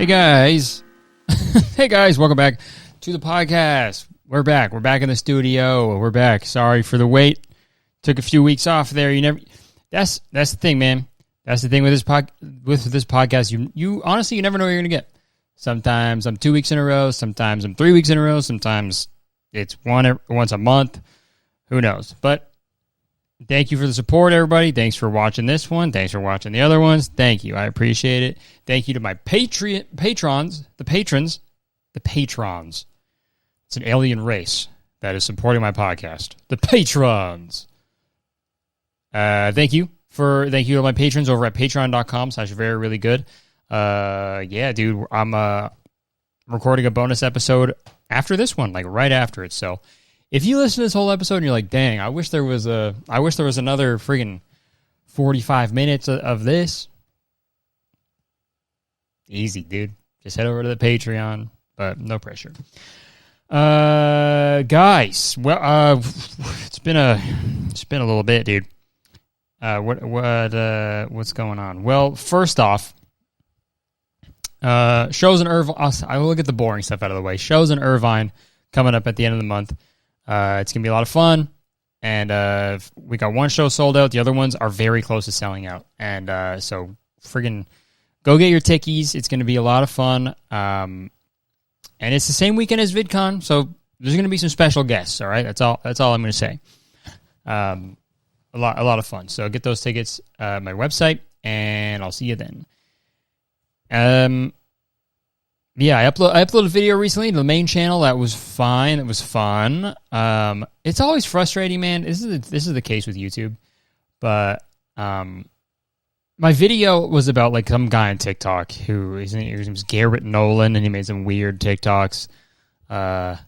Hey guys. Hey guys, welcome back to the podcast. We're back. We're back in the studio. We're back. Sorry for the wait. Took a few weeks off there. That's the thing, man. That's the thing with this podcast. You honestly, you never know what you're going to get. Sometimes I'm 2 weeks in a row, sometimes I'm 3 weeks in a row, sometimes it's once a month. Who knows? But thank you for the support, everybody. Thanks for watching this one. Thanks for watching the other ones. Thank you. I appreciate it. Thank you to my patrons. It's an alien race that is supporting my podcast. The patrons. Thank you to my patrons over at patreon.com/very-really-good. Yeah, dude, I'm recording a bonus episode after this one, like right after it. So if you listen to this whole episode and you're like, dang, I wish there was another friggin' 45 minutes of this. Easy, dude. Just head over to the Patreon, but no pressure. Guys, well, it's been a little bit, dude. What's going on? Well, first off, shows in Irvine. I will get the boring stuff out of the way. Shows in Irvine coming up at the end of the month. It's gonna be a lot of fun, and we got one show sold out. The other ones are very close to selling out, and so friggin' go get your tickies. It's gonna be a lot of fun, and it's the same weekend as VidCon, so there's gonna be some special guests. All right, that's all I'm gonna say. A lot of fun. So get those tickets at my website, and I'll see you then. Yeah, I uploaded a video recently to the main channel. That was fine. It was fun. It's always frustrating, man. This is the case with YouTube, but my video was about like some guy on TikTok his name was Garrett Nolan, and he made some weird TikToks. And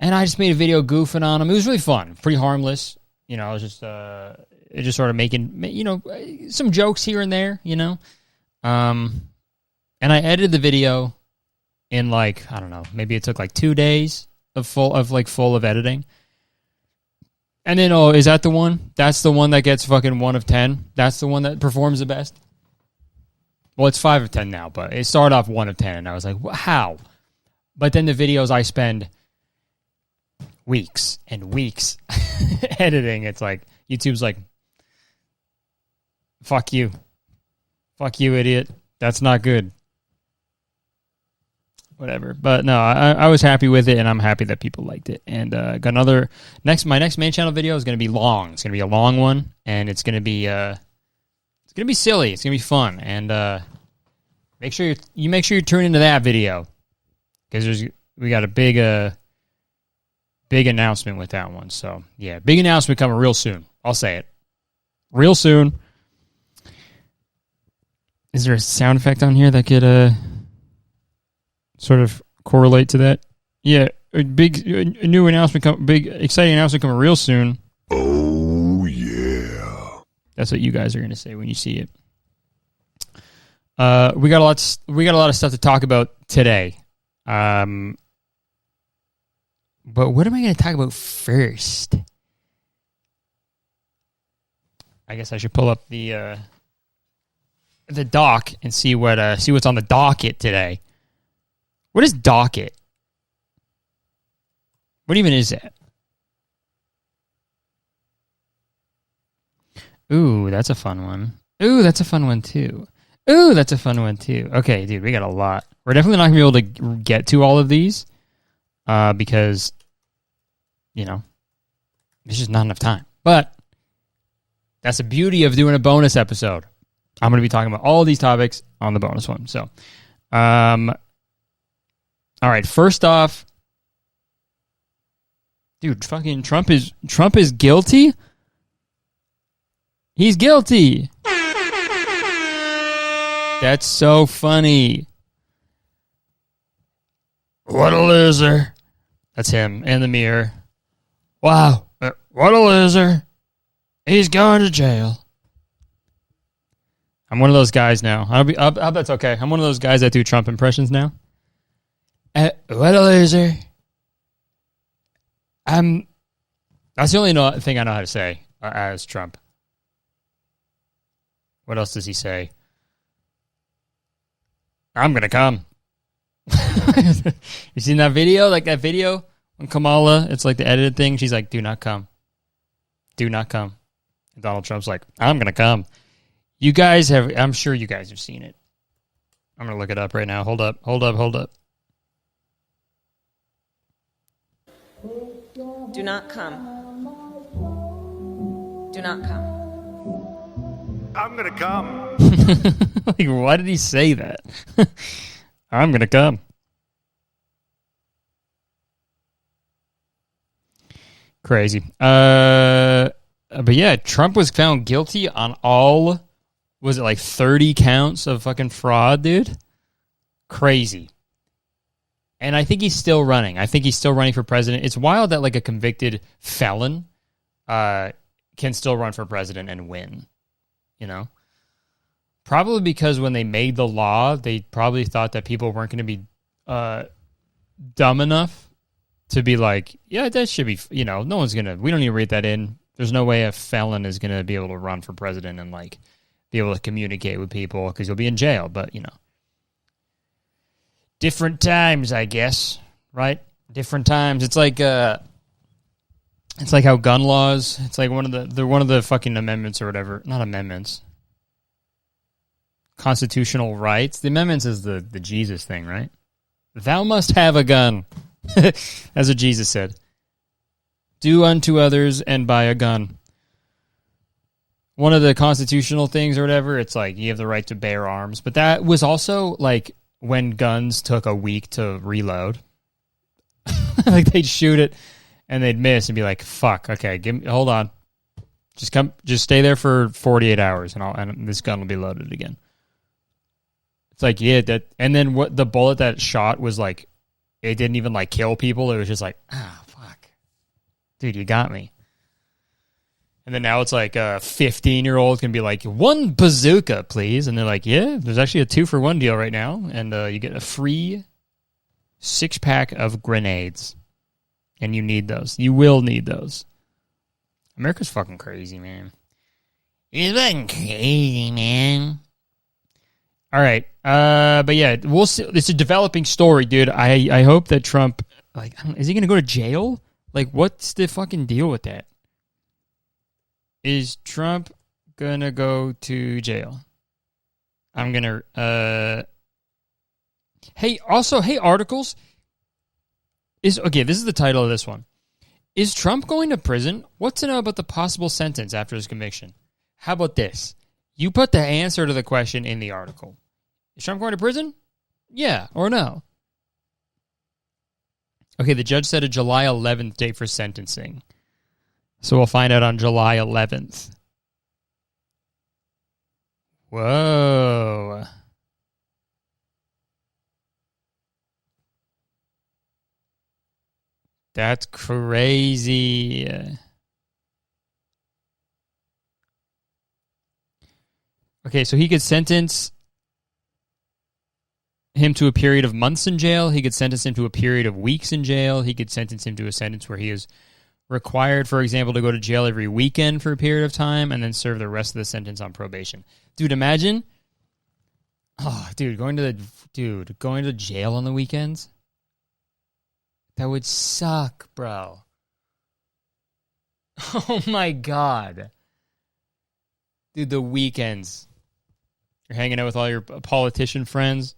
I just made a video goofing on him. It was really fun, pretty harmless. You know, I was just sort of making, some jokes here and there, And I edited the video in like, I don't know, maybe it took like 2 days full of editing. And then, is that the one? That's the one that gets fucking 1 of 10? That's the one that performs the best? Well, it's 5 of 10 now, but it started off 1 of 10, and I was like, how? But then the videos I spend weeks and weeks editing, it's like, YouTube's like, fuck you, idiot. That's not good. Whatever. But no, I was happy with it, and I'm happy that people liked it. And got my next main channel video is going to be long. It's going to be a long one, and it's going to be silly. It's going to be fun. And make sure you tune into that video, because we got a big announcement with that one. So yeah, big announcement coming real soon. I'll say it. Real soon. Is there a sound effect on here that could sort of correlate to that? Yeah, a new announcement, big exciting announcement coming real soon. Oh yeah, that's what you guys are going to say when you see it. We got a lot of stuff to talk about today. But what am I going to talk about first? I guess I should pull up the doc and see what's on the docket today. What is docket? What even is that? Ooh, that's a fun one. Ooh, that's a fun one too. Okay, dude, we got a lot. We're definitely not going to be able to get to all of these because, there's just not enough time. But that's the beauty of doing a bonus episode. I'm going to be talking about all these topics on the bonus one. So, all right, first off, dude, fucking Trump is guilty? He's guilty. That's so funny. What a loser. That's him in the mirror. Wow, what a loser. He's going to jail. I'm one of those guys now. I hope that's okay. I'm one of those guys that do Trump impressions now. What a loser. That's the only thing I know how to say as Trump. What else does he say? I'm gonna come. You seen that video? Like that video when Kamala, it's like the edited thing. She's like, "Do not come, do not come." And Donald Trump's like, "I'm gonna come." You guys have, I'm sure you guys have seen it. I'm gonna look it up right now. Hold up. Do not come. Do not come. I'm gonna come. Like, why did he say that? I'm gonna come. Crazy. But yeah, Trump was found guilty on all, was it like 30 counts of fucking fraud, dude? Crazy. And I think he's still running. I think he's still running for president. It's wild that like a convicted felon can still run for president and win. You know? Probably because when they made the law, they probably thought that people weren't going to be dumb enough to be like, yeah, that should be, you know, no one's going to, we don't need to read that in. There's no way a felon is going to be able to run for president and like be able to communicate with people because you'll be in jail. But, you know, different times, I guess, right? Different times. It's like how gun laws, it's like one of the fucking amendments or whatever, not amendments. Constitutional rights. The amendments is the Jesus thing, right? Thou must have a gun. That's what Jesus said. Do unto others and buy a gun. One of the constitutional things or whatever, it's like you have the right to bear arms. But that was also like when guns took a week to reload. Like they'd shoot it and they'd miss and be like, fuck, okay, hold on. Just stay there for 48 hours and this gun will be loaded again. It's like, yeah, and then what the bullet that shot was like, it didn't even like kill people. It was just like, fuck. Dude, you got me. And then now it's like a 15-year-old can be like, one bazooka, please. And they're like, yeah, there's actually a 2-for-1 deal right now. And you get a free 6-pack of grenades. And you need those. You will need those. America's fucking crazy, man. It's fucking crazy, man. All right. But yeah, we'll see. It's a developing story, dude. I hope that Trump, like, is he going to go to jail? Like, what's the fucking deal with that? Is Trump going to go to jail? I'm going to, hey, articles. Okay, this is the title of this one. Is Trump going to prison? What to know about the possible sentence after his conviction? How about this? You put the answer to the question in the article. Is Trump going to prison? Yeah or no? Okay, the judge set a July 11th date for sentencing. So we'll find out on July 11th. Whoa. That's crazy. Okay, so he could sentence him to a period of months in jail. He could sentence him to a period of weeks in jail. He could sentence him to a sentence where he is required, for example, to go to jail every weekend for a period of time and then serve the rest of the sentence on probation. Dude, imagine. Oh, dude, going to jail on the weekends? That would suck, bro. Oh my God. Dude, the weekends. You're hanging out with all your politician friends,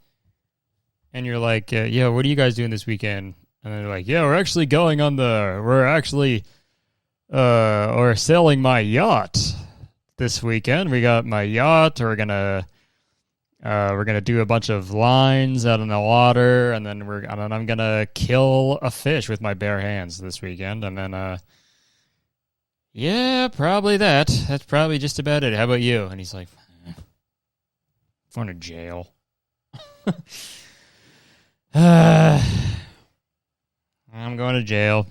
and you're like, yeah, what are you guys doing this weekend? And they're like, yeah, we're selling my yacht this weekend. We got my yacht. We're gonna do a bunch of lines out in the water, and then I'm gonna kill a fish with my bare hands this weekend, and then yeah, probably that. That's probably just about it. How about you? And he's like, I'm going to jail. I'm going to jail.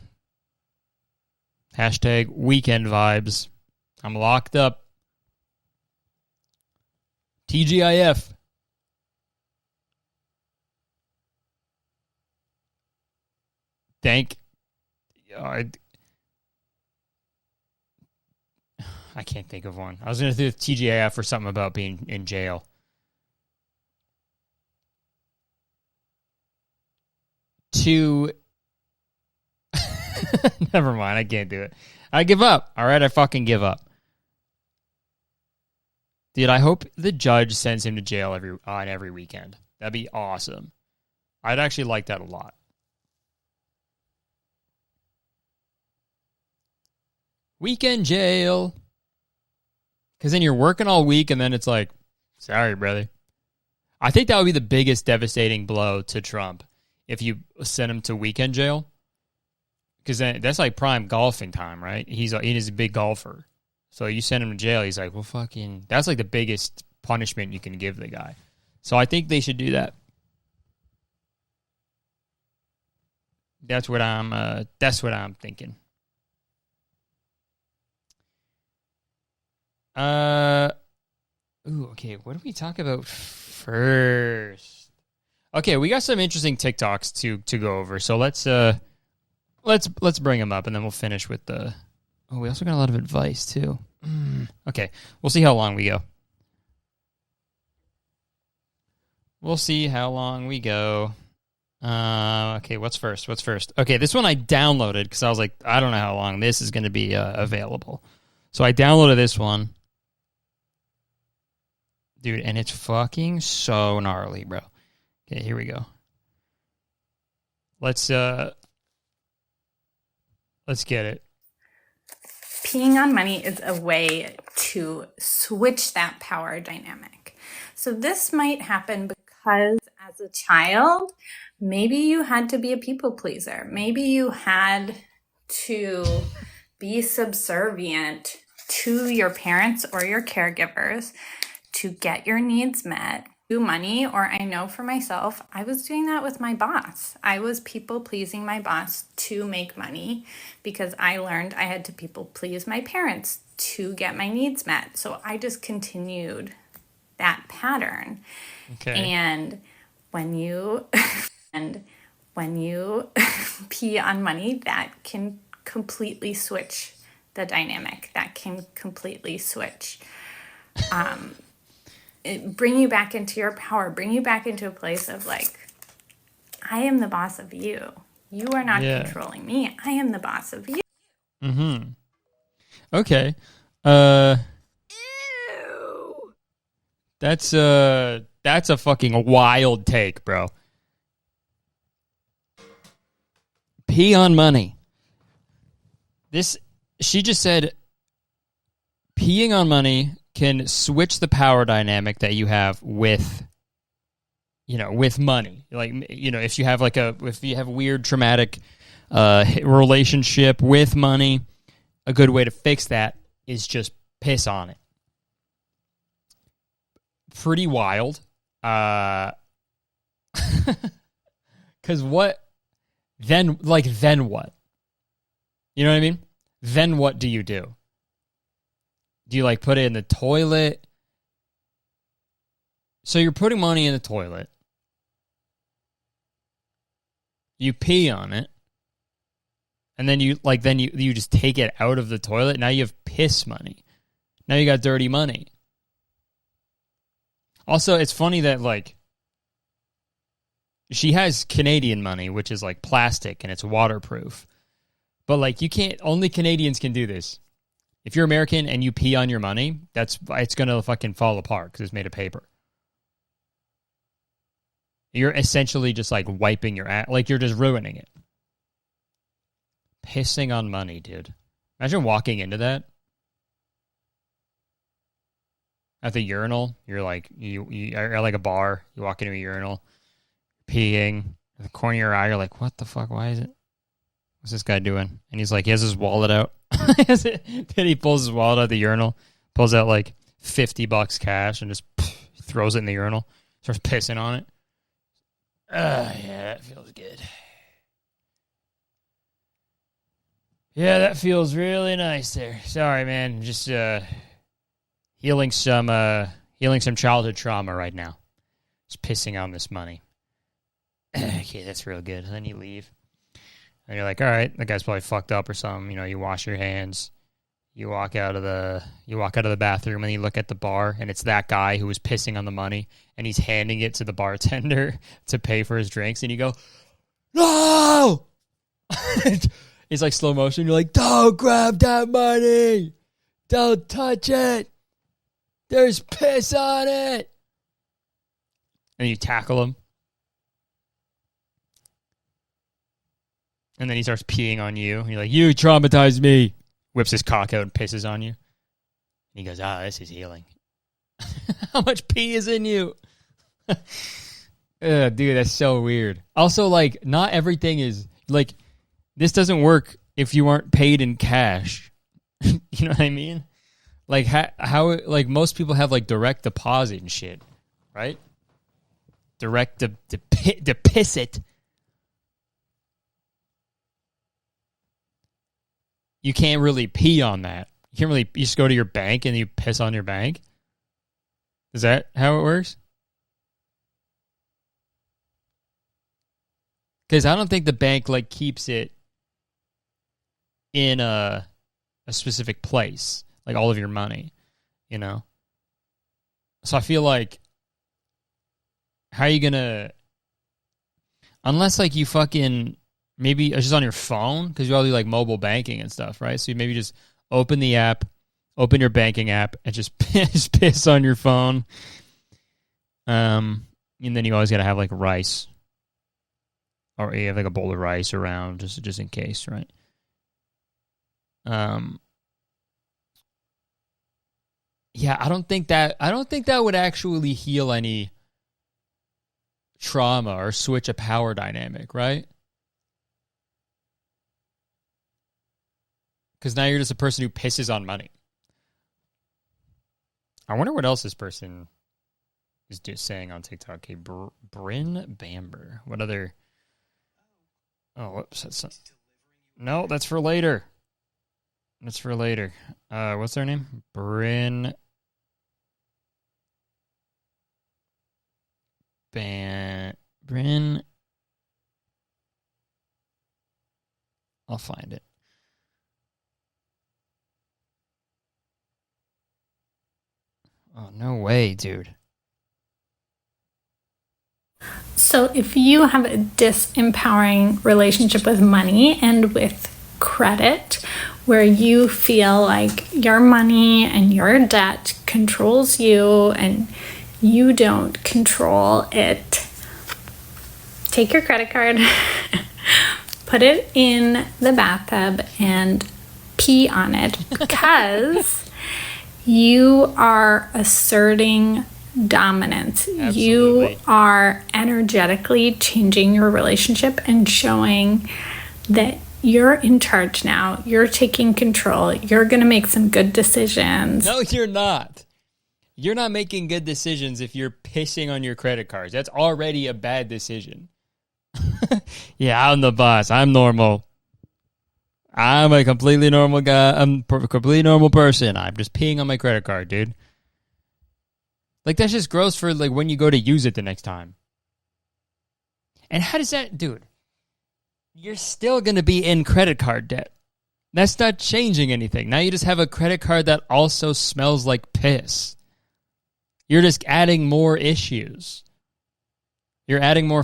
Hashtag weekend vibes. I'm locked up. TGIF. I can't think of one. I was going to do TGIF or something about being in jail. to... Never mind, I can't do it. I give up. All right, I fucking give up. Dude, I hope the judge sends him to jail every weekend. That'd be awesome. I'd actually like that a lot. Weekend jail. Because then you're working all week, and then it's like, sorry, brother. I think that would be the biggest devastating blow to Trump if you send him to weekend jail. Because then that's like prime golfing time, right? He's a big golfer. So you send him to jail, he's like, well, fucking... That's like the biggest punishment you can give the guy. So I think they should do that. That's what I'm thinking. Okay, what do we talk about first? Okay, we got some interesting TikToks to go over. So let's bring them up, and then we'll finish with the... Oh, we also got a lot of advice, too. Okay, we'll see how long we go. Okay, what's first? Okay, this one I downloaded because I was like, I don't know how long this is going to be available. So I downloaded this one. Dude, and it's fucking so gnarly, bro. Okay, here we go. Let's get it. Peeing on money is a way to switch that power dynamic. So this might happen because as a child, maybe you had to be a people pleaser. Maybe you had to be subservient to your parents or your caregivers to get your needs met. Money, or I know for myself, I was doing that with my boss. I was people pleasing my boss to make money because I learned I had to people please my parents to get my needs met. So I just continued that pattern. Okay. And when you pee on money, that can completely switch the dynamic. That can completely switch bring you back into your power, bring you back into a place of like, I am the boss of you. You are not controlling me. I am the boss of you. Mm-hmm. Okay. Ew. That's a fucking wild take, bro. Pee on money. She just said peeing on money can switch the power dynamic that you have with money. Like, if you have a weird traumatic relationship with money, a good way to fix that is just piss on it. Pretty wild. Because then what? You know what I mean? Then what do you do? Do you put it in the toilet? So you're putting money in the toilet. You pee on it. And then you just take it out of the toilet. Now you have piss money. Now you got dirty money. Also, it's funny that she has Canadian money, which is plastic and it's waterproof. But you can't, only Canadians can do this. If you're American and you pee on your money, it's going to fucking fall apart because it's made of paper. You're essentially just wiping your ass. You're just ruining it. Pissing on money, dude. Imagine walking into that. At the urinal, you're you're at a bar, you walk into a urinal, peeing. At the corner of your eye, you're like, what the fuck? Why is it? What's this guy doing? And he's he has his wallet out. Then he pulls his wallet out of the urinal, pulls out $50 cash and just throws it in the urinal, starts pissing on it. Yeah, that feels good. Yeah, that feels really nice there. Sorry, man. Just healing some childhood trauma right now. Just pissing on this money. Okay, that's real good. And then you leave. And you're like, all right, that guy's probably fucked up or something. You wash your hands. You walk out of the bathroom and you look at the bar and it's that guy who was pissing on the money and he's handing it to the bartender to pay for his drinks. And you go, no. It's like slow motion. You're like, don't grab that money. Don't touch it. There's piss on it. And you tackle him. And then he starts peeing on you. And you're like, you traumatized me. Whips his cock out and pisses on you. And he goes, this is healing. How much pee is in you? Dude, that's so weird. Also, like, not everything is, like, this doesn't work if you aren't paid in cash. You know what I mean? Like, how like, most people have, like, direct deposit and shit, right? Direct deposit. You can't really pee on that. You can't really, you just go to your bank and you piss on your bank. Is that how it works? Because I don't think the bank, like, keeps it in a specific place, like all of your money, you know? So I feel like, how are you going to, unless, like, you fucking, maybe it's just on your phone, because you all do, like, mobile banking and stuff, right? So you maybe just open the app, open your banking app, and just piss on your phone. And then you always got to have, like, rice. Or you have, like, a bowl of rice around, just in case, right? Yeah, I don't think that would actually heal any trauma or switch a power dynamic, right? Because now you're just a person who pisses on money. I wonder what else this person is just saying on TikTok. Okay, Bryn Bamber. What other? Oh, whoops. No, that's for later. That's for later. What's their name? Bryn. I'll find it. Oh, no way, dude. So if you have a disempowering relationship with money and with credit, where you feel like your money and your debt controls you and you don't control it, take your credit card, put it in the bathtub and pee on it, because you are asserting dominance. Absolutely. You are energetically changing your relationship and showing that you're in charge now. You're taking control. You're going to make some good decisions. No, you're not. You're not making good decisions if you're pissing on your credit cards. That's already a bad decision. Yeah, I'm the boss. I'm normal. I'm a completely normal guy. I'm a completely normal person. I'm just peeing on my credit card, dude. Like, that's just gross for, like, when you go to use it the next time. And how does that, dude? You're still going to be in credit card debt. That's not changing anything. Now you just have a credit card that also smells like piss. You're just adding more issues. You're adding more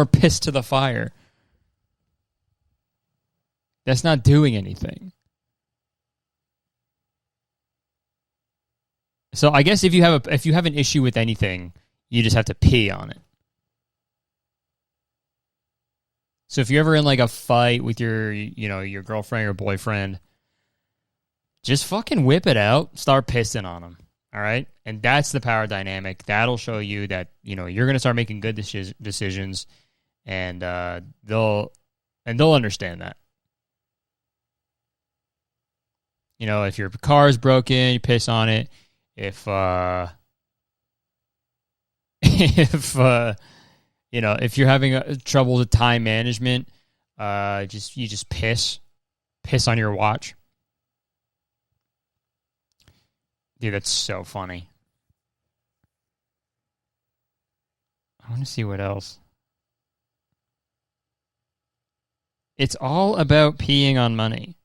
piss to the fire. That's not doing anything. So I guess if you have an issue with anything, you just have to pee on it. So if you're ever in, like, a fight with your girlfriend or boyfriend, just fucking whip it out, start pissing on them. All right? And that's the power dynamic. That'll show you that, you're going to start making good decisions, and they'll understand that. If your car is broken, you piss on it. If you're having trouble with time management, you just piss on your watch. Dude, that's so funny. I want to see what else. It's all about peeing on money.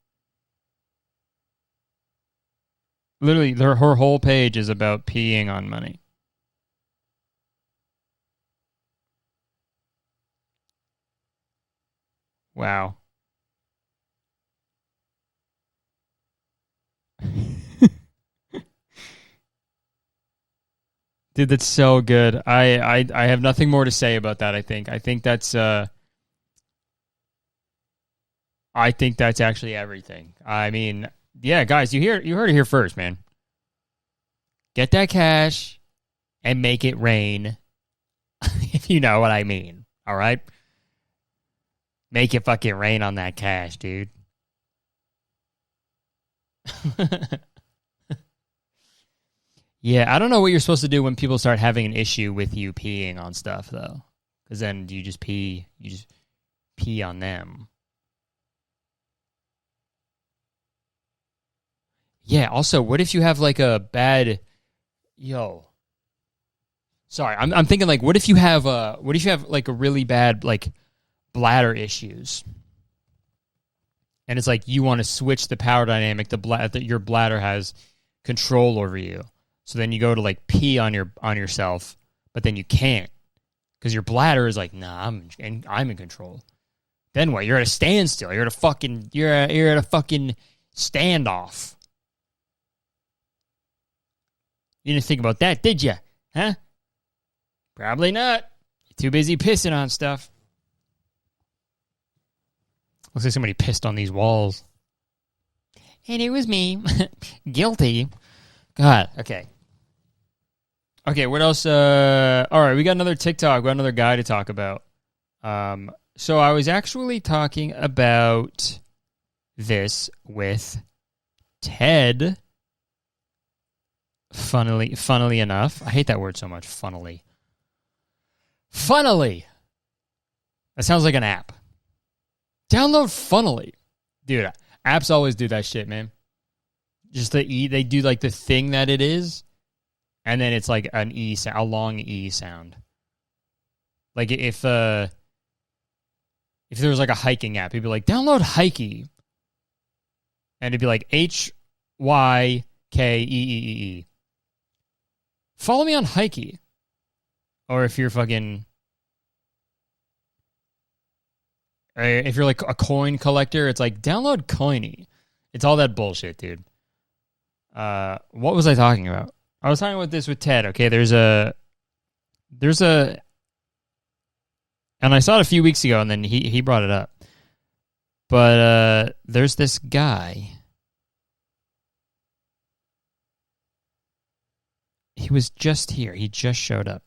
Literally, her whole page is about peeing on money. Wow. Dude, that's so good. I have nothing more to say about that, I think. I think that's actually everything. I mean, yeah, guys, you heard it here first, man. Get that cash and make it rain. If you know what I mean. All right? Make it fucking rain on that cash, dude. Yeah, I don't know what you're supposed to do when people start having an issue with you peeing on stuff, though. Because then you just pee on them. Yeah, also, what if you have like a bad... Sorry, I'm thinking like, what if you have like a really bad like bladder issues? And it's like you want to switch the power dynamic, that your bladder has control over you. So then you go to like pee on yourself, but then you can't because your bladder is like, nah, I'm in control. Then what? You're at a standstill. You're at a fucking standoff. You didn't think about that, did you? Huh? Probably not. You're too busy pissing on stuff. Looks like somebody pissed on these walls. And it was me. Guilty. God, okay. Okay, what else? All right, we got another TikTok. We got another guy to talk about. So I was actually talking about this with Ted. Funnily enough. I hate that word so much, funnily. Funnily. That sounds like an app. Download Funnily. Dude, apps always do that shit, man. Just they do like the thing that it is, and then it's like a long E sound. Like if there was like a hiking app, it'd be like, download Hikey. And it'd be like HYKEEE. Follow me on Hikey. Or if you're like a coin collector, it's like, download Coiny. It's all that bullshit, dude. What was I talking about? I was talking about this with Ted. Okay, there's a, and I saw it a few weeks ago, and then he brought it up. But there's this guy. He was just here. He just showed up.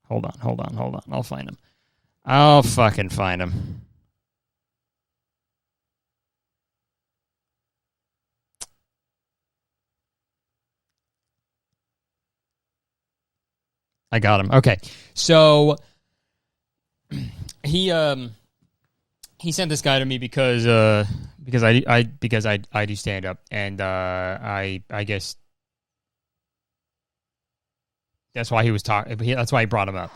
Hold on. I'll find him. I'll fucking find him. I got him. Okay. So he sent this guy to me because I do stand up, and I guess that's why he was talking. That's why he brought him up.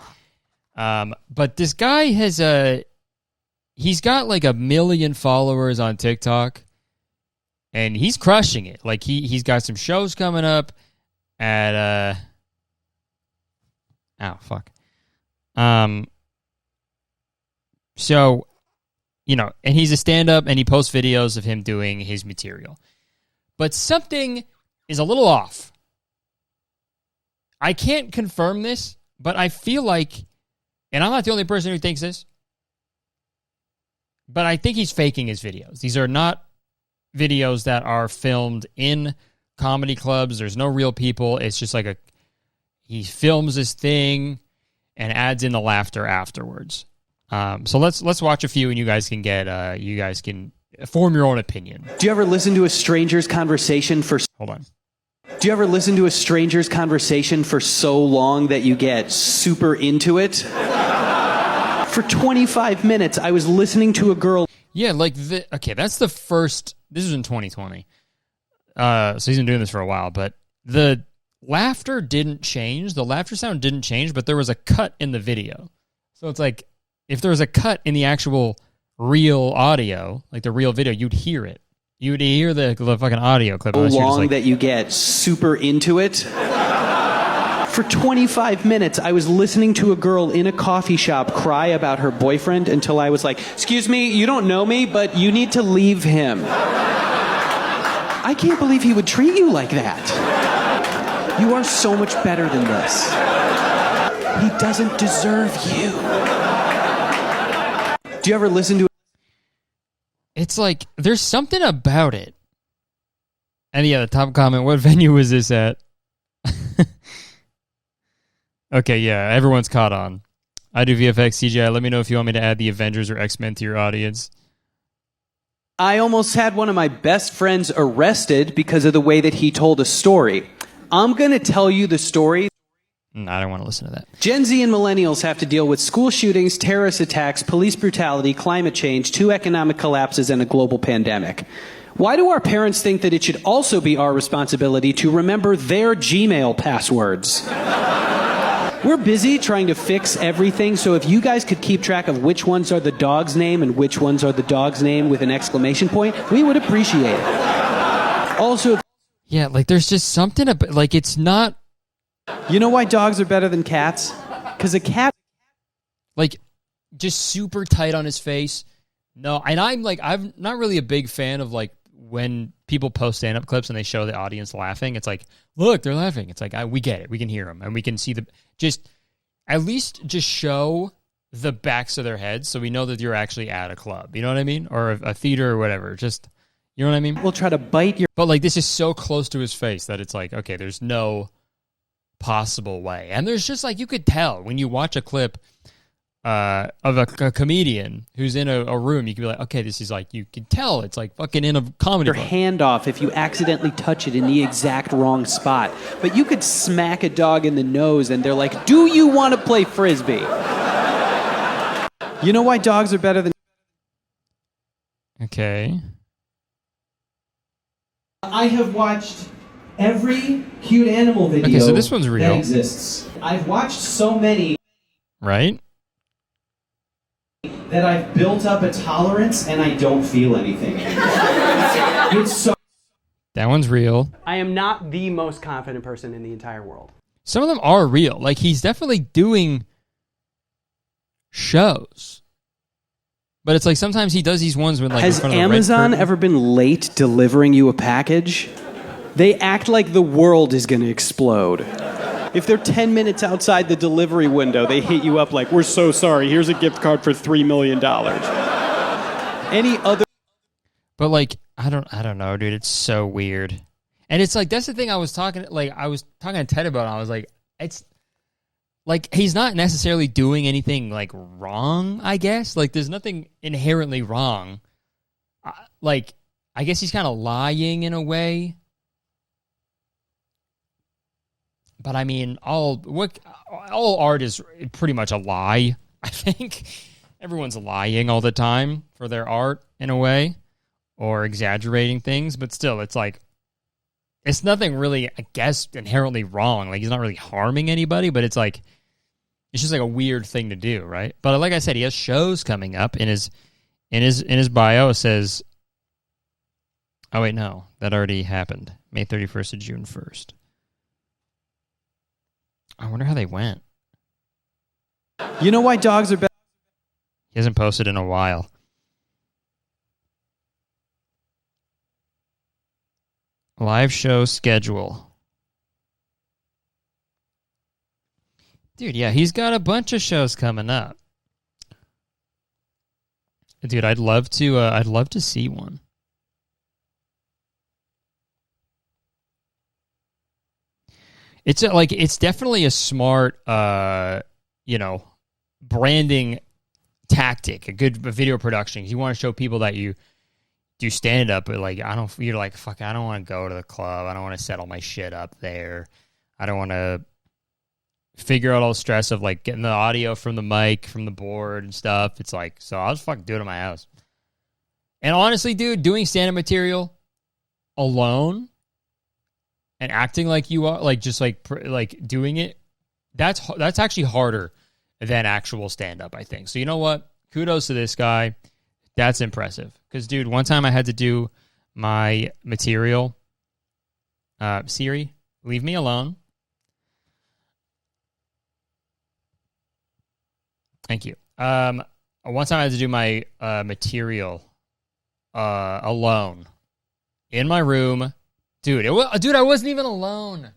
But this guy he's got like 1 million followers on TikTok, and he's crushing it. Like he's got some shows coming up at fuck. So, and he's a stand-up, and he posts videos of him doing his material. But something is a little off. I can't confirm this, but I feel like, and I'm not the only person who thinks this, but I think he's faking his videos. These are not videos that are filmed in comedy clubs. There's no real people. It's just like he films this thing and adds in the laughter afterwards. So let's watch a few, and you guys can form your own opinion. Do you ever listen to a stranger's conversation for... Hold on. Do you ever listen to a stranger's conversation for so long that you get super into it? For 25 minutes, I was listening to a girl... Yeah, that's the first... This was in 2020. So he's been doing this for a while, but the laughter didn't change. The laughter sound didn't change, but there was a cut in the video. So it's like, if there was a cut in the actual real audio, like the real video, you'd hear it. You would hear the fucking audio clip. So long that you get super into it. For 25 minutes, I was listening to a girl in a coffee shop cry about her boyfriend until I was like, excuse me, you don't know me, but you need to leave him. I can't believe he would treat you like that. You are so much better than this. He doesn't deserve you. Do you ever listen to it? It's like, there's something about it. And yeah, the top comment, what venue was this at? Okay, yeah, everyone's caught on. I do VFX, CGI. Let me know if you want me to add the Avengers or X-Men to your audience. I almost had one of my best friends arrested because of the way that he told a story. I'm going to tell you the story. No, I don't want to listen to that. Gen Z and millennials have to deal with school shootings, terrorist attacks, police brutality, climate change, 2 economic collapses, and a global pandemic. Why do our parents think that it should also be our responsibility to remember their Gmail passwords? We're busy trying to fix everything, so if you guys could keep track of which ones are the dog's name and which ones are the dog's name with an exclamation point, we would appreciate it. Also, yeah, like there's just something about, like it's not. You know why dogs are better than cats? Because a cat, like, just super tight on his face. No, and I'm not really a big fan of like when people post stand-up clips and they show the audience laughing. It's like, look, they're laughing. It's like, we get it. We can hear them and we can see at least show the backs of their heads so we know that you're actually at a club. You know what I mean? Or a theater or whatever. Just, you know what I mean? will try to bite your... But like this is so close to his face that it's like, okay, there's no possible way. And there's just like, you could tell when you watch a clip of a comedian who's in a room, you can be like, okay, this is like, you can tell it's like fucking in a comedy your club. Hand off if you accidentally touch it in the exact wrong spot. But you could smack a dog in the nose and they're like, do you want to play Frisbee? You know why dogs are better than... Okay. I have watched every cute animal video Okay, so this one's real. that exists. I've watched so many Right? that I've built up a tolerance and I don't feel anything. It's so... That one's real. I am not the most confident person in the entire world. Some of them are real. Like, he's definitely doing shows. But it's like sometimes he does these ones with like... Has in front of the red Amazon curtain. ever been late delivering you a package? They act like the world is going to explode. If they're 10 minutes outside the delivery window, they hit you up like, we're so sorry, here's a gift card for $3 million. Any other... But like, I don't know, dude. It's so weird. And it's like, that's the thing I was talking to Ted about. I was like, it's like, he's not necessarily doing anything like wrong, I guess. Like, there's nothing inherently wrong. Like, I guess he's kind of lying in a way. But I mean, all art is pretty much a lie, I think. Everyone's lying all the time for their art in a way, or exaggerating things, but still, it's like, it's nothing really, I guess, inherently wrong. Like, he's not really harming anybody, but it's like, it's just like a weird thing to do, right? But like I said, he has shows coming up. In his bio, it says, oh wait, no, that already happened. May 31st to June 1st. I wonder how they went. You know why dogs are better? He hasn't posted in a while. Live show schedule. Dude, yeah, he's got a bunch of shows coming up. Dude, I'd love to see one. It's definitely a smart, branding tactic, a good video production. You want to show people that you do stand up, but like, you're like, fuck, I don't want to go to the club. I don't want to set all my shit up there. I don't want to figure out all the stress of like getting the audio from the mic, from the board and stuff. It's like, so I'll just fucking do it in my house. And honestly, dude, doing stand up material alone and acting like you are, like just like doing it, that's actually harder than actual stand-up, I think. So you know what? Kudos to this guy. That's impressive. Because, dude, one time I had to do my material. Siri, leave me alone. Thank you. One time I had to do my material alone in my room. Dude, I wasn't even alone.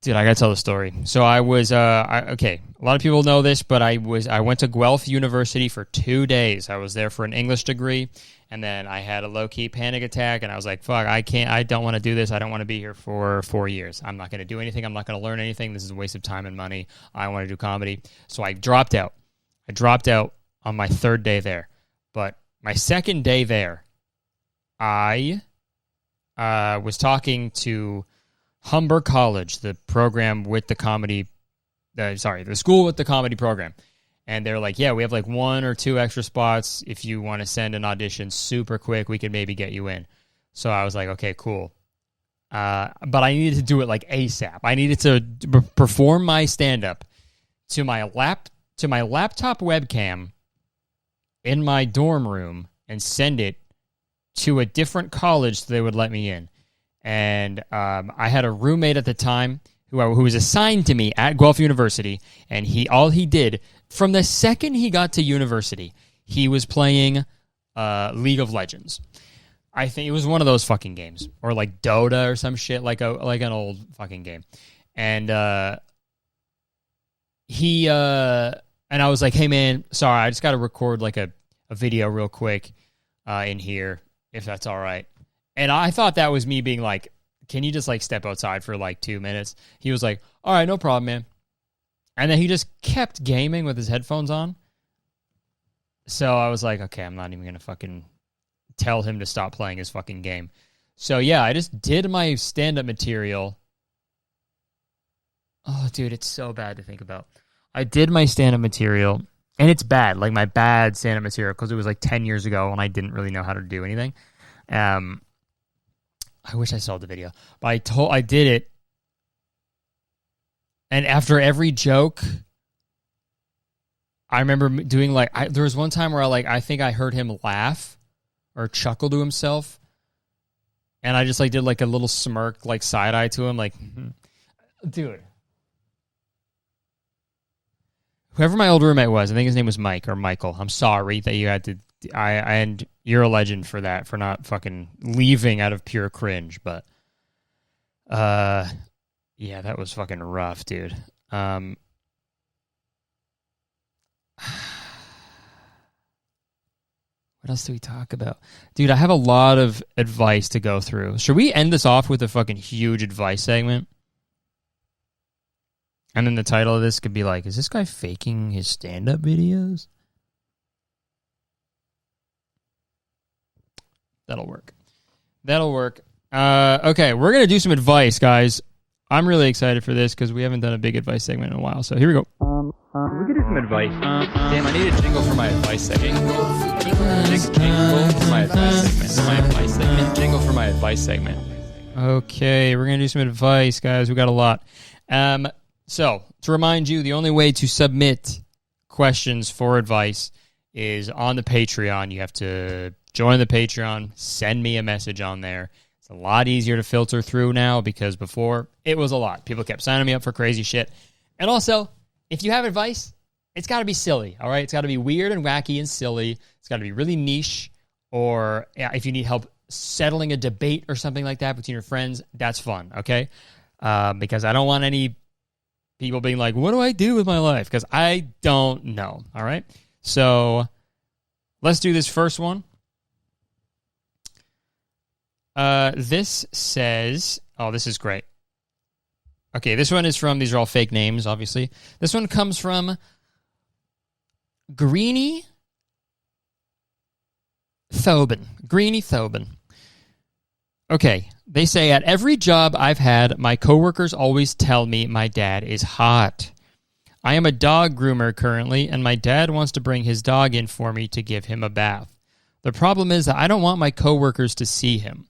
Dude, I gotta tell the story. So I was, okay, a lot of people know this, but I went to Guelph University for 2 days. I was there for an English degree, and then I had a low-key panic attack, and I was like, fuck, I don't want to do this. I don't want to be here for 4 years. I'm not going to do anything. I'm not going to learn anything. This is a waste of time and money. I want to do comedy. So I dropped out. I dropped out on my 3rd day there. But my 2nd day there, I was talking to Humber College, the program with the comedy, the school with the comedy program. And they're like, yeah, we have like 1 or 2 extra spots. If you want to send an audition super quick, we could maybe get you in. So I was like, okay, cool. But I needed to do it like ASAP. I needed to perform my stand-up to my laptop webcam in my dorm room and send it to a different college so they would let me in. And I had a roommate at the time who was assigned to me at Guelph University, and all he did from the second he got to university, he was playing League of Legends. I think it was one of those fucking games, or like Dota or some shit, like an old fucking game. And and I was like, hey man, sorry, I just got to record like a video real quick in here, if that's all right. And I thought that was me being like, can you just like step outside for like 2 minutes? He was like, all right, no problem, man. And then he just kept gaming with his headphones on. So I was like, okay, I'm not even going to fucking tell him to stop playing his fucking game. So yeah, I just did my stand-up material. Oh, dude, it's so bad to think about. I did my stand-up material, and it's bad, like my bad stand-up material, because it was like 10 years ago, and I didn't really know how to do anything. I wish I saw the video, but I did it, and after every joke, I remember doing like, there was one time where I think I heard him laugh or chuckle to himself, and I just like did like a little smirk, like side eye to him, like, dude. Whoever my old roommate was, I think his name was Mike or Michael. I'm sorry that you had to. And you're a legend for that, for not fucking leaving out of pure cringe. But, yeah, that was fucking rough, dude. What else do we talk about? Dude, I have a lot of advice to go through. Should we end this off with a fucking huge advice segment? And then the title of this could be like, is this guy faking his stand-up videos? That'll work. Okay, we're going to do some advice, guys. I'm really excited for this because we haven't done a big advice segment in a while. So here we go. We're going to do some advice. Damn, I need a jingle for my advice segment. Jingle for my advice segment. Jingle for my advice segment. Okay, we're going to do some advice, guys. We got a lot. So, to remind you, the only way to submit questions for advice is on the Patreon. You have to join the Patreon, send me a message on there. It's a lot easier to filter through now because before, it was a lot. People kept signing me up for crazy shit. And also, if you have advice, it's got to be silly, all right? It's got to be weird and wacky and silly. It's got to be really niche. Or if you need help settling a debate or something like that between your friends, that's fun, okay? Because I don't want any people being like, what do I do with my life? Because I don't know, all right? So let's do this first one. This says, oh, this is great. Okay, this one is from, these are all fake names, obviously. This one comes from Greenie Thobin. Okay, they say, at every job I've had, my coworkers always tell me my dad is hot. I am a dog groomer currently, and my dad wants to bring his dog in for me to give him a bath. The problem is that I don't want my coworkers to see him.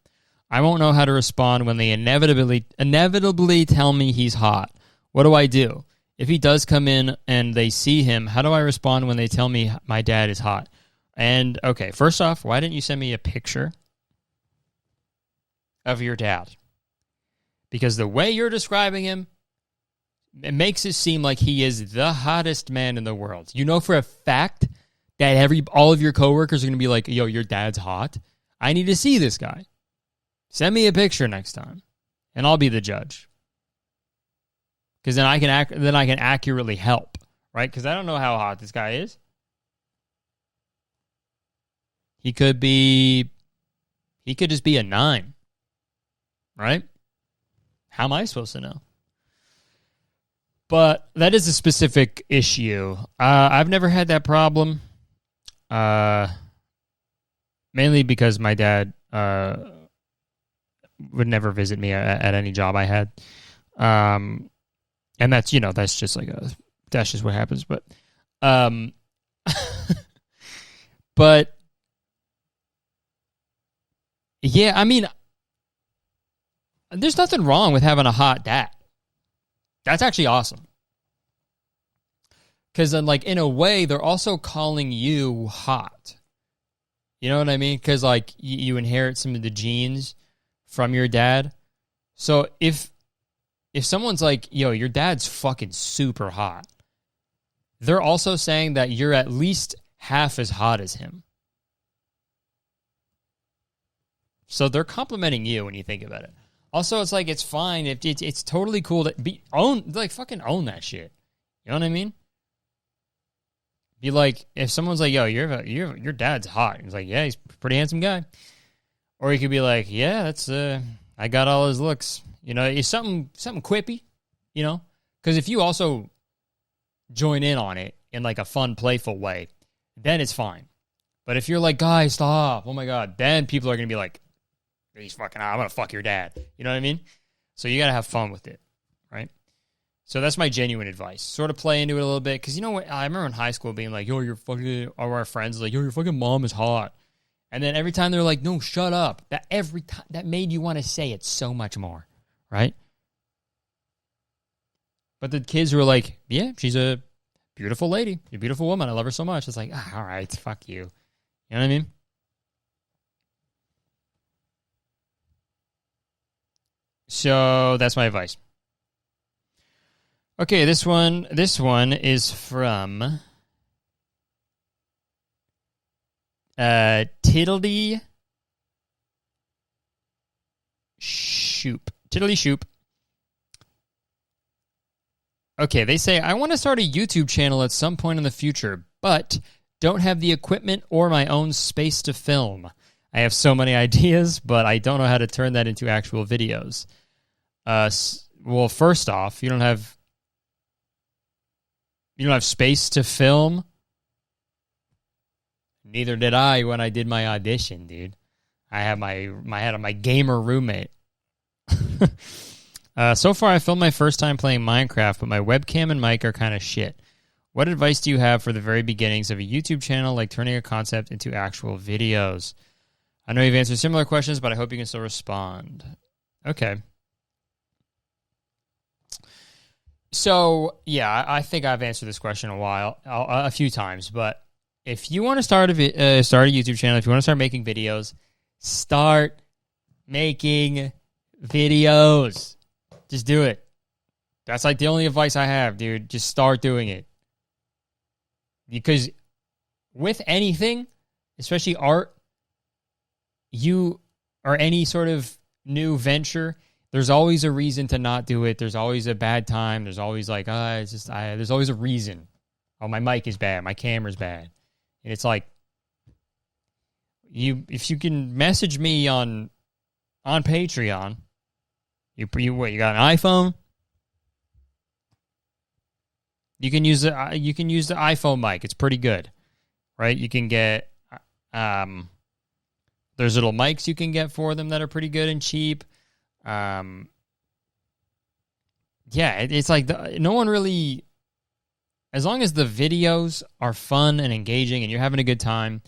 I won't know how to respond when they inevitably tell me he's hot. What do I do? If he does come in and they see him, how do I respond when they tell me my dad is hot? And, okay, first off, why didn't you send me a picture of your dad? Because the way you're describing him it makes it seem like he is the hottest man in the world. You know for a fact that all of your coworkers are going to be like, yo, your dad's hot. I need to see this guy. Send me a picture next time, and I'll be the judge. Because then I can accurately help, right? Because I don't know how hot this guy is. He could just be a 9, right? How am I supposed to know? But that is a specific issue. I've never had that problem. Mainly because my dad would never visit me at any job I had. And that's just what happens. But, but yeah, I mean, there's nothing wrong with having a hot dad. That's actually awesome. Because then, like, in a way, they're also calling you hot. You know what I mean? Because, like, you inherit some of the genes from your dad. So if someone's like, yo, your dad's fucking super hot, they're also saying that you're at least half as hot as him. So they're complimenting you when you think about it. Also, it's like, it's fine. It's totally cool to fucking own that shit. You know what I mean? Be like, if someone's like, yo, your dad's hot. He's like, yeah, he's a pretty handsome guy. Or you could be like, yeah, that's, I got all his looks. You know, it's something quippy, you know? Because if you also join in on it in like a fun, playful way, then it's fine. But if you're like, guys, stop, oh my God, then people are going to be like, he's fucking, I'm going to fuck your dad. You know what I mean? So you got to have fun with it, right? So that's my genuine advice. Sort of play into it a little bit. Because you know what? I remember in high school being like, yo, your fucking, or our friends like, yo, your fucking mom is hot. And then every time they're like, no, shut up. That made you want to say it so much more, right? But the kids were like, yeah, she's a beautiful lady. You're a beautiful woman. I love her so much. It's like, all right, fuck you. You know what I mean? So that's my advice. Okay, this one is from Tiddly Shoop. Okay, they say, I want to start a YouTube channel at some point in the future, but don't have the equipment or my own space to film. I have so many ideas, but I don't know how to turn that into actual videos. Well, first off, you don't have space to film. Neither did I when I did my audition, dude. I had my gamer roommate. So far, I filmed my first time playing Minecraft, but my webcam and mic are kind of shit. What advice do you have for the very beginnings of a YouTube channel, like turning a concept into actual videos? I know you've answered similar questions, but I hope you can still respond. Okay. So, yeah, I think I've answered this question a few times, but if you want to start a YouTube channel, if you want to start making videos, start making videos. Just do it. That's like the only advice I have, dude. Just start doing it. Because with anything, especially art, or any sort of new venture, there's always a reason to not do it. There's always a bad time. There's always like, there's always a reason. Oh, my mic is bad. My camera's bad. And it's like, if you can message me on Patreon, you got an iPhone? You can use the iPhone mic. It's pretty good, right? You can get there's little mics you can get for them that are pretty good and cheap. Yeah, it's like no one really, as long as the videos are fun and engaging and you're having a good time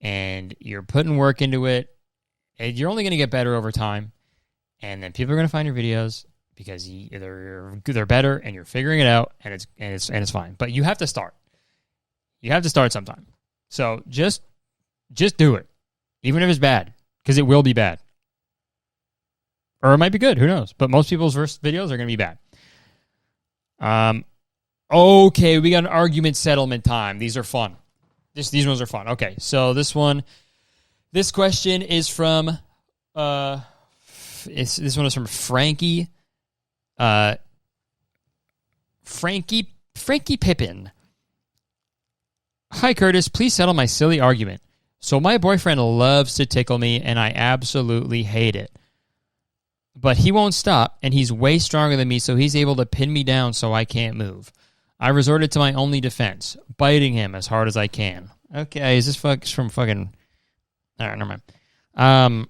and you're putting work into it, you're only going to get better over time. And then people are going to find your videos because they're better and you're figuring it out and it's fine. But you have to start. You have to start sometime. So just do it, even if it's bad, because it will be bad. Or it might be good. Who knows? But most people's first videos are going to be bad. Okay, we got an argument settlement time. These are fun. These ones are fun. Okay, so this question is from this one is from Frankie. Frankie Pippin. Hi, Curtis. Please settle my silly argument. So my boyfriend loves to tickle me, and I absolutely hate it. But he won't stop, and he's way stronger than me, so he's able to pin me down so I can't move. I resorted to my only defense, biting him as hard as I can. Okay, is this from fucking... All right, never mind.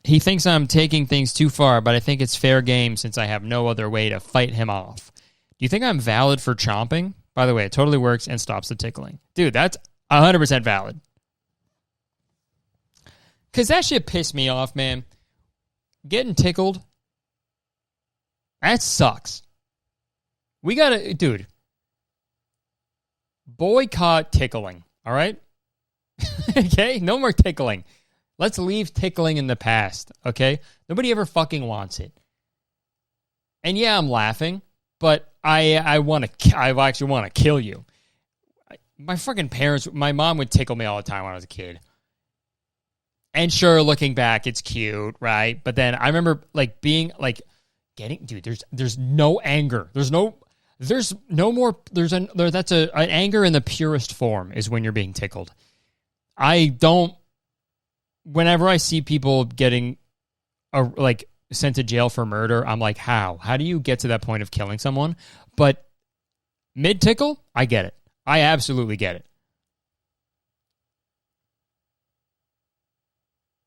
He thinks I'm taking things too far, but I think it's fair game since I have no other way to fight him off. Do you think I'm valid for chomping? By the way, it totally works and stops the tickling. Dude, that's 100% valid. Because that shit pissed me off, man. Getting tickled, that sucks. We gotta, dude, boycott tickling, all right? Okay? No more tickling. Let's leave tickling in the past, okay? Nobody ever fucking wants it. And yeah, I'm laughing, but I actually want to kill you. My fucking parents, my mom would tickle me all the time when I was a kid. And sure, looking back, it's cute, right? But then I remember like being like getting, dude, there's no anger. There's no more, that's an anger in the purest form is when you're being tickled. Whenever I see people getting sent to jail for murder, I'm like, how do you get to that point of killing someone? But mid tickle, I get it. I absolutely get it.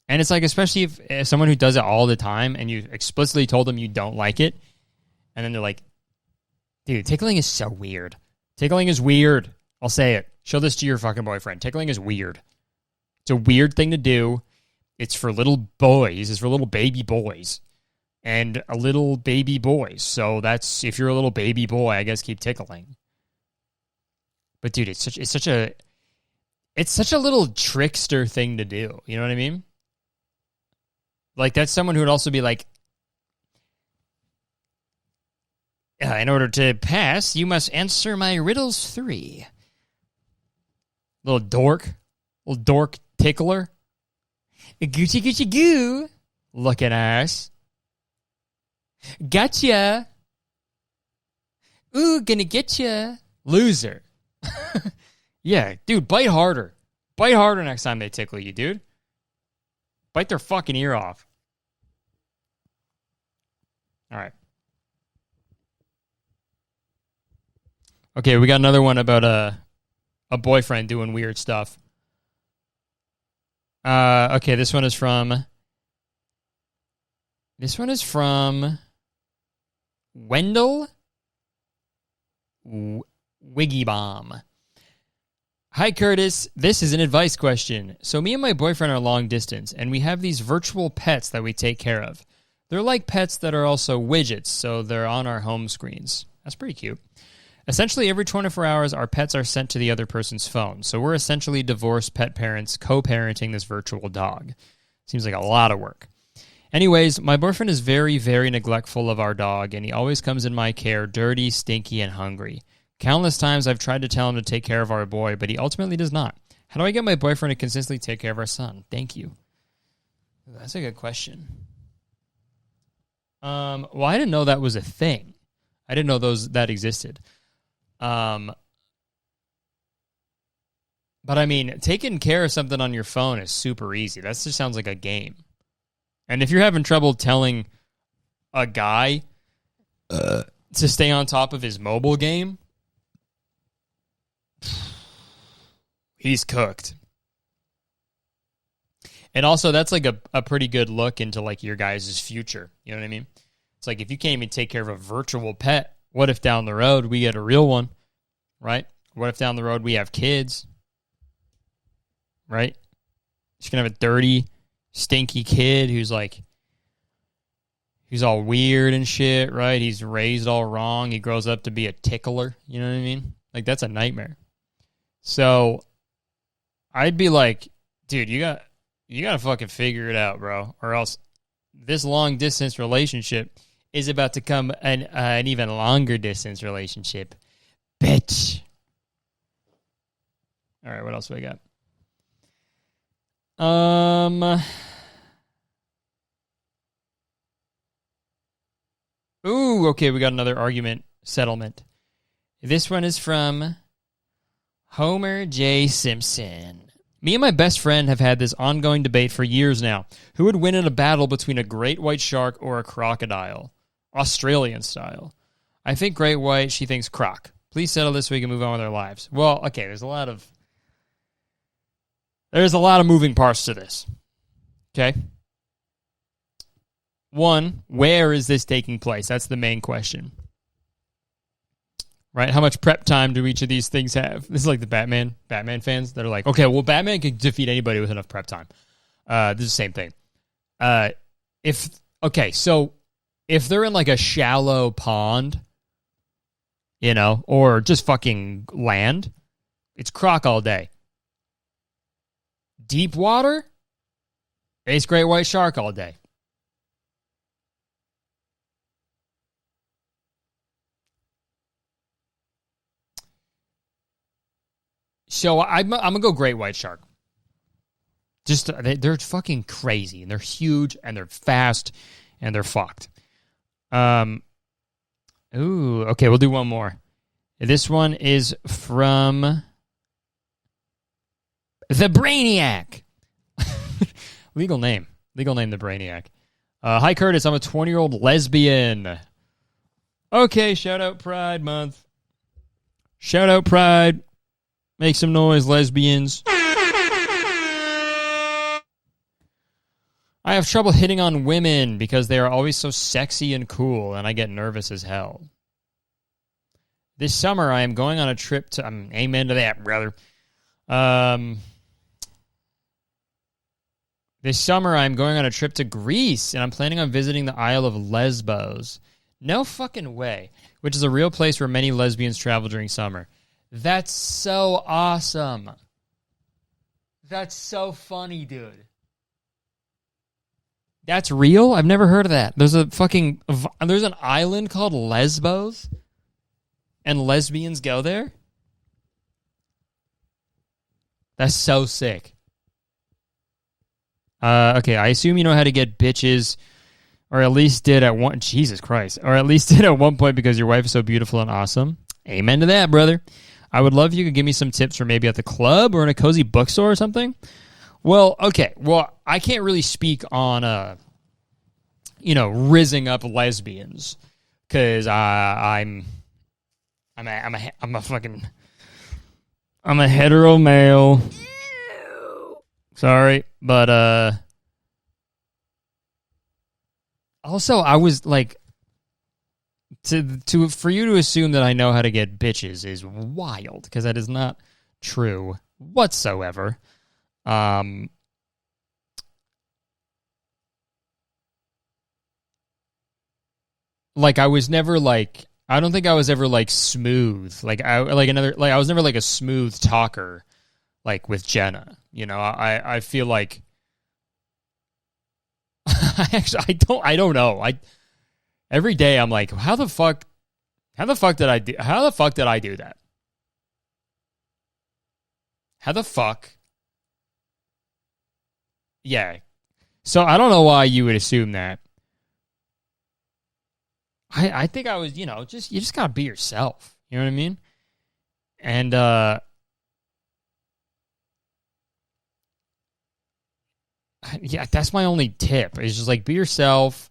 And it's like, especially if someone who does it all the time and you explicitly told them you don't like it, and then they're like, dude, tickling is so weird. Tickling is weird. I'll say it. Show this to your fucking boyfriend. Tickling is weird. It's a weird thing to do. It's for little boys. It's for little baby boys. And a little baby boys. So that's, if you're a little baby boy, I guess keep tickling. But dude, it's such a little trickster thing to do. You know what I mean? Like, that's someone who would also be like, in order to pass, you must answer my riddles 3. Little dork tickler. Gucci Gucci goo. Looking ass. Gotcha. Ooh, gonna get ya. Loser. Yeah, dude, bite harder. Bite harder next time they tickle you, dude. Bite their fucking ear off. All right. Okay, we got another one about a boyfriend doing weird stuff. Okay, this one is from Wendell Wiggy Bomb. Hi, Curtis. This is an advice question. So me and my boyfriend are long distance, and we have these virtual pets that we take care of. They're like pets that are also widgets, so they're on our home screens. That's pretty cute. Essentially, every 24 hours, our pets are sent to the other person's phone. So we're essentially divorced pet parents co-parenting this virtual dog. Seems like a lot of work. Anyways, my boyfriend is very, very neglectful of our dog, and he always comes in my care dirty, stinky, and hungry. Countless times I've tried to tell him to take care of our boy, but he ultimately does not. How do I get my boyfriend to consistently take care of our son? Thank you. That's a good question. Well, I didn't know that was a thing. I didn't know that existed. But I mean, taking care of something on your phone is super easy. That just sounds like a game. And if you're having trouble telling a guy to stay on top of his mobile game, he's cooked. And also, that's like a pretty good look into like your guys' future. You know what I mean? It's like, if you can't even take care of a virtual pet, what if down the road we get a real one, right? What if down the road we have kids, right? Just gonna have a dirty, stinky kid who's all weird and shit, right? He's raised all wrong. He grows up to be a tickler. You know what I mean? Like, that's a nightmare. So I'd be like, dude, you gotta fucking figure it out, bro, or else this long distance relationship is about to come an even longer distance relationship. Bitch. All right, what else do I got? Ooh, okay, we got another argument settlement. This one is from Homer J. Simpson. Me and my best friend have had this ongoing debate for years now. Who would win in a battle between a great white shark or a crocodile? Australian style. I think great white, she thinks croc. Please settle this so we can move on with our lives. Well, okay, there's a lot of moving parts to this. Okay? One, where is this taking place? That's the main question. Right? How much prep time do each of these things have? This is like the Batman fans that are like, okay, well, Batman can defeat anybody with enough prep time. This is the same thing. If they're in like a shallow pond, you know, or just fucking land, it's croc all day. Deep water, it's great white shark all day. So I'm going to go great white shark. Just they're fucking crazy, and they're huge, and they're fast, and they're fucked. Ooh, okay, we'll do one more. This one is from the Brainiac. Legal name, the Brainiac. Hi, Curtis. I'm a 20-year-old lesbian. Okay, shout out Pride Month. Shout out Pride. Make some noise, lesbians. I have trouble hitting on women because they are always so sexy and cool, and I get nervous as hell. This summer, I am going on a trip to... amen to that, brother. This summer, I'm going on a trip to Greece, and I'm planning on visiting the Isle of Lesbos. No fucking way. Which is a real place where many lesbians travel during summer. That's so awesome. That's so funny, dude. That's real? I've never heard of that. There's an island called Lesbos, and lesbians go there? That's so sick. Okay, I assume you know how to get bitches, or at least did at one... Jesus Christ. Or at least did at one point because your wife is so beautiful and awesome. Amen to that, brother. I would love if you could give me some tips for maybe at the club or in a cozy bookstore or something. Well, okay. Well, I can't really speak on, rizzing up lesbians because I'm a hetero male. Sorry, but also I was like. For you to assume that I know how to get bitches is wild because that is not true whatsoever. Like I was never like I don't think I was ever like smooth. I was never like a smooth talker like with Jenna. You know, I feel like I don't know. Every day I'm like, how the fuck did I do that? How the fuck? Yeah. So I don't know why you would assume that. I think I was, you just gotta be yourself. You know what I mean? And yeah, that's my only tip. It's just like be yourself,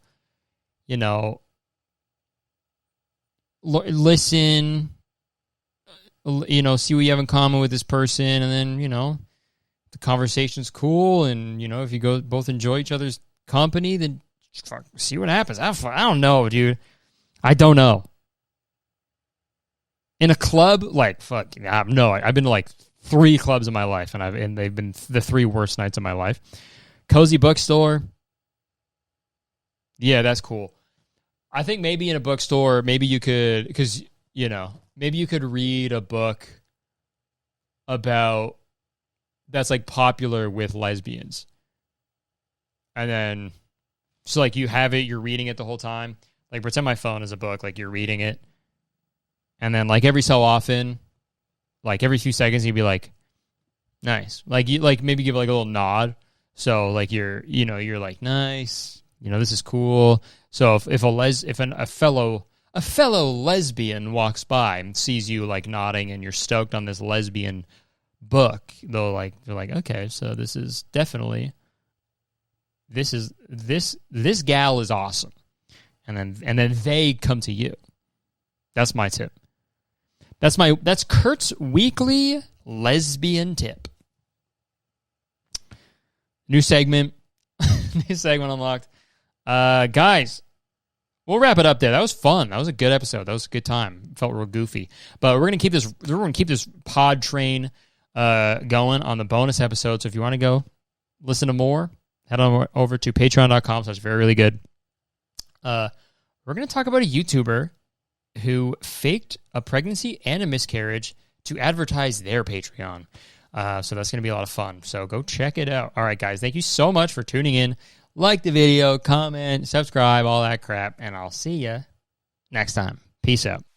listen, see what you have in common with this person, and then, the conversation's cool, and, if you both enjoy each other's company, then see what happens. I don't know, dude. I don't know. In a club, like, no, I've been to, like, 3 clubs in my life, and they've been the 3 worst nights of my life. Cozy bookstore. Yeah, that's cool. I think maybe in a bookstore, maybe you could, because, maybe you could read a book about, that's like popular with lesbians. And then, so like you have it, you're reading it the whole time. Like, pretend my phone is a book, like you're reading it. And then, like, every so often, like every few seconds, you'd be like, nice. Like, you like maybe give like a little nod. So, like, you're like, nice. This is cool. So if a fellow lesbian walks by and sees you like nodding and you're stoked on this lesbian book, they're like, okay, so this gal is awesome. And then they come to you. That's my tip. That's Kurt's weekly lesbian tip. New segment unlocked. Guys, we'll wrap it up there. That was fun. That was a good episode. That was a good time. Felt real goofy. But we're gonna keep this pod train going on the bonus episode. So if you want to go listen to more, head on over to patreon.com. So it's very, really good. We're gonna talk about a YouTuber who faked a pregnancy and a miscarriage to advertise their Patreon. So that's going to be a lot of fun. So go check it out. All right, guys, thank you so much for tuning in. Like the video, comment, subscribe, all that crap, and I'll see you next time. Peace out.